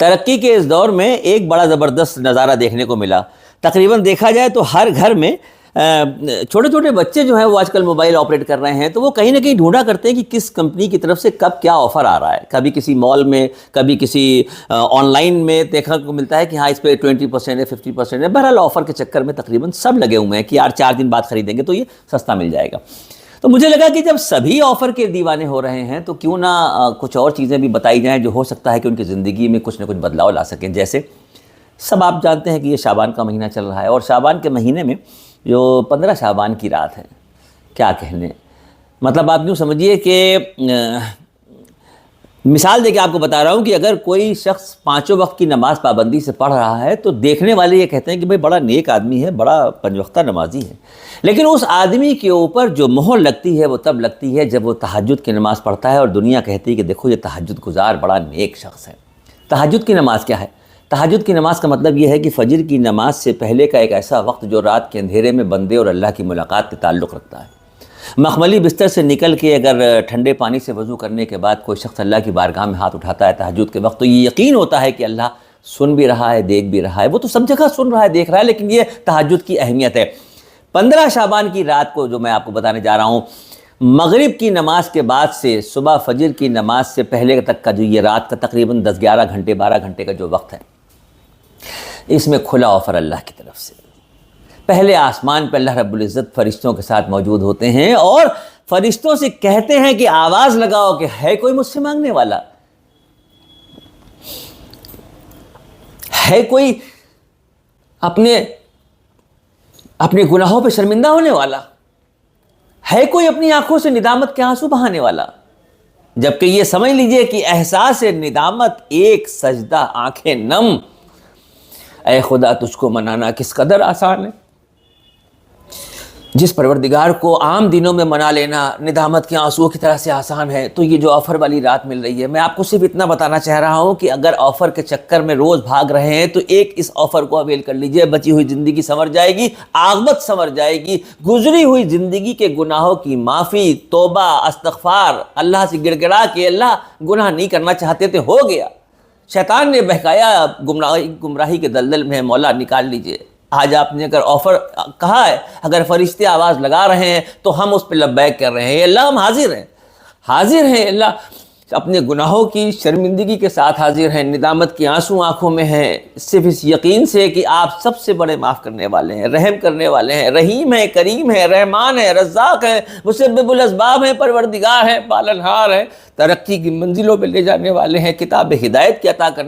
ترقی کے اس دور میں ایک بڑا زبردست نظارہ دیکھنے کو ملا. تقریباً دیکھا جائے تو ہر گھر میں چھوٹے چھوٹے بچے جو ہیں وہ آج کل موبائل آپریٹ کر رہے ہیں, تو وہ کہیں نہ کہیں ڈھونڈا کرتے ہیں کہ کس کمپنی کی طرف سے کب کیا آفر آ رہا ہے. کبھی کسی مال میں, کبھی کسی آن لائن میں دیکھنے کو ملتا ہے کہ ہاں اس پہ 20% ہے, 50% ہے. بہرحال آفر کے چکر میں تقریباً سب لگے ہوئے ہیں کہ یار 4 دن بعد خریدیں گے تو یہ سستا مل جائے گا. تو مجھے لگا کہ جب سبھی آفر کے دیوانے ہو رہے ہیں تو کیوں نہ کچھ اور چیزیں بھی بتائی جائیں جو ہو سکتا ہے کہ ان کی زندگی میں کچھ نہ کچھ بدلاؤ لا سکیں. جیسے سب آپ جانتے ہیں کہ یہ شعبان کا مہینہ چل رہا ہے, اور شعبان کے مہینے میں جو 15 شعبان کی رات ہے, کیا کہنے, مطلب آپ یوں سمجھیے کہ مثال دے کے آپ کو بتا رہا ہوں کہ اگر کوئی شخص 5 وقت کی نماز پابندی سے پڑھ رہا ہے تو دیکھنے والے یہ کہتے ہیں کہ بھائی بڑا نیک آدمی ہے, بڑا 5 وقتہ نمازی ہے. لیکن اس آدمی کے اوپر جو مہر لگتی ہے وہ تب لگتی ہے جب وہ تہجد کی نماز پڑھتا ہے اور دنیا کہتی ہے کہ دیکھو یہ تہجد گزار بڑا نیک شخص ہے. تہجد کی نماز کیا ہے؟ تہجد کی نماز کا مطلب یہ ہے کہ فجر کی نماز سے پہلے کا ایک ایسا وقت جو رات کے اندھیرے میں بندے اور اللہ کی ملاقات کے تعلق رکھتا ہے. مخملی بستر سے نکل کے اگر ٹھنڈے پانی سے وضو کرنے کے بعد کوئی شخص اللہ کی بارگاہ میں ہاتھ اٹھاتا ہے تہجد کے وقت, تو یہ یقین ہوتا ہے کہ اللہ سن بھی رہا ہے, دیکھ بھی رہا ہے. وہ تو سب جگہ سن رہا ہے, دیکھ رہا ہے, لیکن یہ تہجد کی اہمیت ہے. 15 شعبان کی رات کو جو میں آپ کو بتانے جا رہا ہوں, مغرب کی نماز کے بعد سے صبح فجر کی نماز سے پہلے تک کا جو یہ رات کا تقریباً 10-11 گھنٹے 12 گھنٹے کا جو وقت ہے, اس میں کھلا آفر اللہ کی طرف سے. پہلے آسمان پہ اللہ رب العزت فرشتوں کے ساتھ موجود ہوتے ہیں اور فرشتوں سے کہتے ہیں کہ آواز لگاؤ کہ ہے کوئی مجھ سے مانگنے والا, ہے کوئی اپنے گناہوں پہ شرمندہ ہونے والا, ہے کوئی اپنی آنکھوں سے ندامت کے آنسو بہانے والا. جبکہ یہ سمجھ لیجئے کہ احساس ندامت ایک سجدہ, آنکھیں نم, اے خدا تجھ کو منانا کس قدر آسان ہے. جس پروردگار کو عام دنوں میں منا لینا ندامت کے آنسوؤں کی طرح سے آسان ہے, تو یہ جو آفر والی رات مل رہی ہے, میں آپ کو صرف اتنا بتانا چاہ رہا ہوں کہ اگر آفر کے چکر میں روز بھاگ رہے ہیں تو ایک اس آفر کو اویل کر لیجئے. بچی ہوئی زندگی سنور جائے گی, عاقبت سنور جائے گی. گزری ہوئی زندگی کے گناہوں کی معافی, توبہ, استغفار, اللہ سے گڑ گڑا کہ اللہ گناہ نہیں کرنا چاہتے تھے, ہو گیا, شیطان نے بہکایا, گمراہی کے دلدل میں, مولا نکال لیجئے. آج آپ نے اگر آفر کہا ہے, اگر فرشتے آواز لگا رہے ہیں تو ہم اس پہ لبیک کر رہے ہیں. اللہ ہم حاضر ہیں اللہ, اپنے گناہوں کی شرمندگی کے ساتھ حاضر ہیں, ندامت کی آنسو آنکھوں میں ہیں, صرف اس یقین سے کہ آپ سب سے بڑے معاف کرنے والے ہیں, رحم کرنے والے ہیں, رحیم ہیں, کریم ہیں, رحمان ہیں, رزاق ہیں, مسبب الاسباب ہیں, پروردگار ہیں, پالنہار ہیں, ترقی کی منزلوں پہ لے جانے والے ہیں, کتاب ہدایت کی عطا کرنے